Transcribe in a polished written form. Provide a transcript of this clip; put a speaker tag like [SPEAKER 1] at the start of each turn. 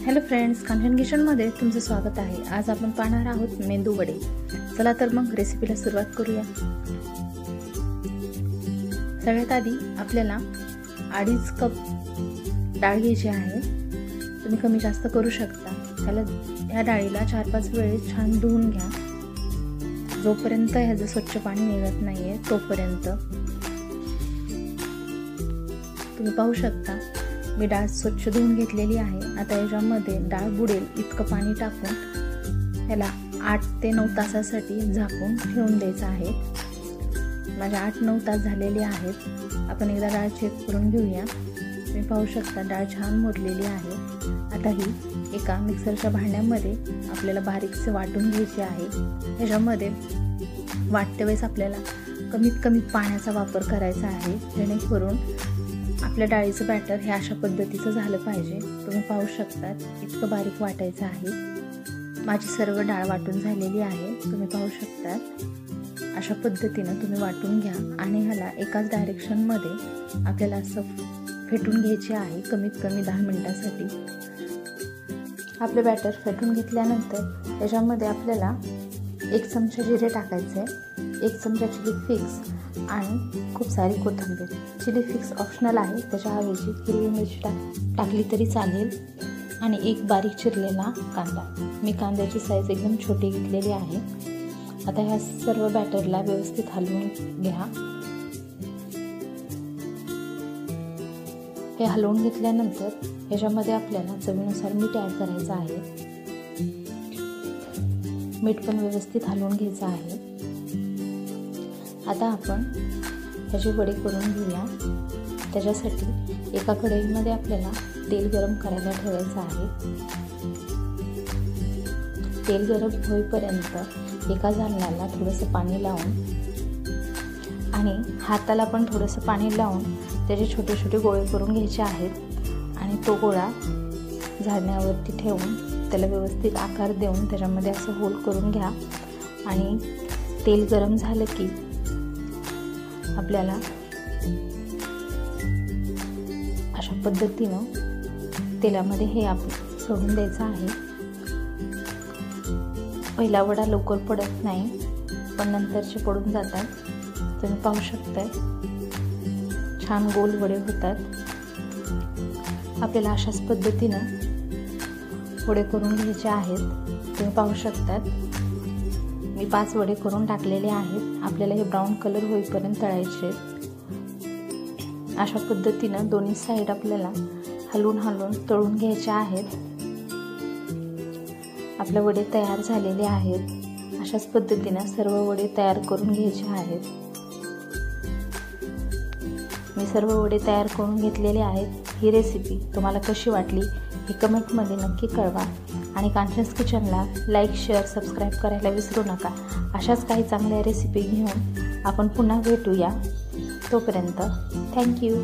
[SPEAKER 1] Hello friends, Kanchan किचनमध्ये तुमचं स्वागत आहे। आज आपण पाहणार आहोत मेंदू वडे। चला तर मग रेसिपीला सुरुवात करूया। सगळ्यात आधी आपल्याला 2.5 कप डाळ घ्यायची आहे। तुम्ही कमी जास्त करू शकता। या डाळीला 4-5 वेळेस छान धुवून घ्या, जोपर्यंत ह्याचं स्वच्छ पाणी निघत नाहीये तोपर्यंत। तुम्ही पाहू शकता मी डाळ स्वच्छ धुवून घेतलेली आहे। आता याच्यामध्ये डाळ बुडेल इतकं पाणी टाकून याला 8 ते 9 तासासाठी झाकून ठेवून द्यायचं आहे। माझे 8-9 तास झालेले आहेत। आपण एकदा डाळ चेक करून घेऊया। तुम्ही पाहू शकता डाळ छान मुरलेली आहे। आता ही एका मिक्सरच्या भांड्यामध्ये आपल्याला बारीकसे वाटून घ्यायची आहे। याच्यामध्ये वाटते वेळेस आपल्याला कमीत कमी पाण्याचा वापर करायचा आहे, जेणेकरून आपल्या डाळीचं बॅटर हे अशा पद्धतीचं झालं पाहिजे। तुम्ही पाहू शकता इतकं बारीक वाटायचं आहे। माझी सर्व डाळ वाटून झालेली आहे। तुम्ही पाहू शकता अशा पद्धतीनं तुम्ही वाटून घ्या आणि ह्याला एकाच डायरेक्शनमध्ये आपल्याला असं फेटून घ्यायचे आहे कमीत कमी 10 मिनिटांसाठी। आपले बॅटर फेटून घेतल्यानंतर त्याच्यामध्ये आपल्याला 1 चमचा जिरे टाकायचे, 1 चमचा चिली फ्लेक्स आणि खूप सारी कोथिंबीर। चिली फ्लेक्स ऑप्शनल आहे, त्याच्याऐवजी हिरवी मिरची टाकली तरी चालेल आणि 1 बारीक चिरलेला कांदा। मी कांद्याची साईज एकदम छोटी घेतलेली आहे। आता ह्या सर्व बॅटरला व्यवस्थित हलवून घ्या। हे हलवून घेतल्यानंतर याच्यामध्ये आपल्याला चवीनुसार मीठ ॲड करायचं आहे। मीठ पण व्यवस्थित हलवून घ्यायचं आहे। आता आपण ह्याचे वडे करून घेऊया। त्याच्यासाठी एका कढईमध्ये आपल्याला तेल गरम करायला ठेवायचं आहे। तेल गरम होईपर्यंत एका झाकणाला थोडंसं पाणी लावून आणि हाताला पण थोडंसं पाणी लावून त्याचे छोटे छोटे गोळे करून घ्यायचे आहेत आणि तो गोळा झाकणावरती ठेवून त्याला व्यवस्थित आकार देऊन त्याच्यामध्ये असं होल करून घ्या आणि तेल गरम झालं की आपल्याला अशा पद्धतीनं तेलामध्ये हे आपण सोडून द्यायचं आहे। पहिला वडा लवकर पडत नाही, पण नंतरचे पडून जातात। तुम्ही पाहू शकताय छान गोल वडे होतात। आपल्याला अशाच पद्धतीनं वडे करून घ्यायचे आहेत। तुम्ही पाहू शकतात मी 5 वडे करून टाकलेले आहेत। आपल्याला हे ब्राऊन कलर होईपर्यंत तळायचे। अशा पद्धतीनं दोन्ही साईड आपल्याला हलवून तळून घ्यायचे आहेत। आपले वडे तयार झालेले आहेत। अशाच पद्धतीनं सर्व वडे तयार करून घ्यायचे आहेत। मी सर्व वडे तयार करून घेतलेले आहेत। ही रेसिपी तुम्हाला कशी वाटली हे कमेंटमध्ये नक्की कळवा आणि कांचन्स किचनला लाईक, शेअर, सबस्क्राईब करायला विसरू नका। अशाच काही चांगल्या रेसिपी घेऊन आपण पुन्हा भेटूया। तोपर्यंत थँक्यू।